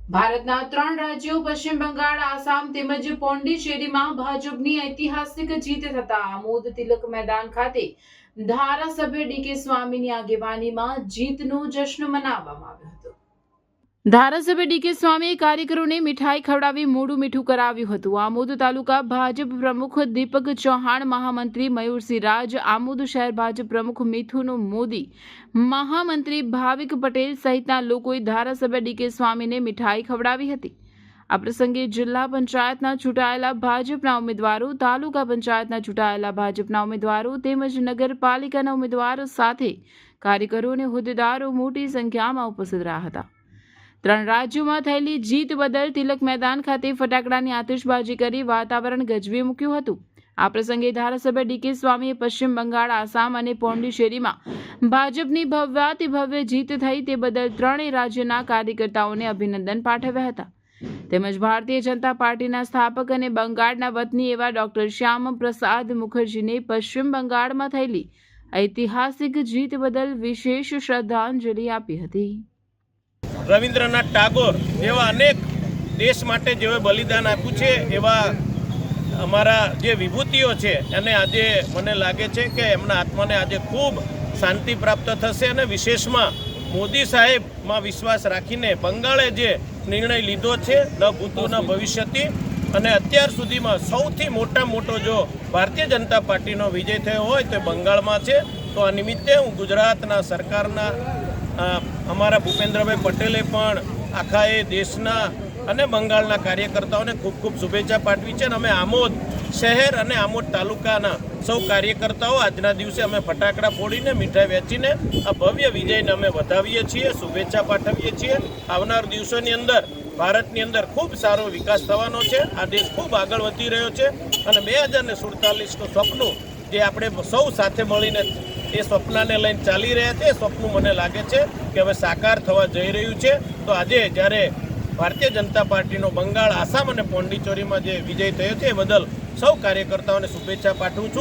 ભારતના 3 રાજ્યો પશ્ચિમ બંગાળ, આસામ તેમજ પોંડિચેરીમાં ભાજપની ઐતિહાસિક જીત થતા આમોદ તિલક મેદાન ખાતે ધારાસભ્ય ડીકે સ્વામીની આગેવાનીમાં જીતનો જશ્ન મનાવવામાં આવ્યો હતો। ધારાસભ્ય ડીકે સ્વામીએ કાર્યકરોને મીઠાઈ ખવડાવી મોઢું મીઠું કરાવ્યું હતું। આમોદ તાલુકા ભાજપ પ્રમુખ દીપક ચૌહાણ, મહામંત્રી મયુરસિંહ રાજ, આમોદ શહેર ભાજપ પ્રમુખ મિથુન મોદી, મહામંત્રી ભાવિક પટેલ સહિતના લોકોએ ધારાસભ્ય ડીકે સ્વામીને મીઠાઈ ખવડાવી હતી। આ પ્રસંગે જિલ્લા પંચાયતના ચૂંટાયેલા ભાજપના ઉમેદવારો, તાલુકા પંચાયતના ચૂંટાયેલા ભાજપના ઉમેદવારો તેમજ નગરપાલિકાના ઉમેદવારો સાથે કાર્યકરો અને હોદ્દેદારો મોટી સંખ્યામાં ઉપસ્થિત રહ્યા હતા। 3 રાજ્યોમાં થયેલી જીત બદલ તિલક મેદાન ખાતે ફટાકડાની આતિશબાજી કરી વાતાવરણ ગજવી મૂક્યું હતું। આ પ્રસંગે ધારાસભ્ય ડીકે સ્વામીએ પશ્ચિમ બંગાળ, આસામ અને પોંડિચેરીમાં ભાજપની ભવ્યાતિભવ્ય જીત થઈ તે બદલ 3 રાજ્યના કાર્યકર્તાઓને અભિનંદન પાઠવ્યા હતા। તેમજ ભારતીય જનતા પાર્ટીના સ્થાપક અને બંગાળના વતની એવા ડોક્ટર શ્યામ પ્રસાદ મુખર્જીને પશ્ચિમ બંગાળમાં થયેલી ઐતિહાસિક જીત બદલ વિશેષ શ્રદ્ધાંજલિ આપી હતી। રવિન્દ્રનાથ ટાગોર જેવા અનેક દેશ માટે જેઓએ બલિદાન આપ્યું છે એવા અમારા જે વિભૂતિઓ છે એને આજે મને લાગે છે કે એમના આત્માને આજે ખૂબ શાંતિ પ્રાપ્ત થશે અને વિશેષમાં મોદી સાહેબમાં વિશ્વાસ રાખીને બંગાળે જે નિર્ણય લીધો છે ન ભૂતો ન ભવિષ્યથી અને અત્યાર સુધીમાં સૌથી મોટો જો ભારતીય જનતા પાર્ટીનો વિજય થયો હોય તો બંગાળમાં છે। તો આ નિમિત્તે હું ગુજરાતના સરકારના અમારા ભૂપેન્દ્રભાઈ પટેલે પણ આખા એ દેશના અને બંગાળના કાર્યકર્તાઓને ખૂબ શુભેચ્છા પાઠવી છે। અને અમે આમોદ શહેર અને આમોદ તાલુકાના સૌ કાર્યકર્તાઓ આજના દિવસે અમે ફટાકડા ફોડીને મીઠાઈ વેચીને આ ભવ્ય વિજયને અમે વધાવીએ છીએ, શુભેચ્છા પાઠવીએ છીએ। આવનાર દિવસોની અંદર ભારતની અંદર ખૂબ સારો વિકાસ થવાનો છે। આ દેશ ખૂબ આગળ વધી રહ્યો છે અને 2047નું સપનું જે આપણે સૌ સાથે મળીને એ સ્વપ્નને લઈને ચાલી રહ્યા છે, એ સ્વપ્ન મને લાગે છે કે હવે સાકાર થવા જઈ રહ્યું છે। તો આજે જ્યારે ભારતીય જનતા પાર્ટીનો બંગાળ, આસામ અને પોંડિચેરીમાં જે વિજય થયો છે એ બદલ સૌ કાર્યકર્તાઓને શુભેચ્છા પાઠવું છું।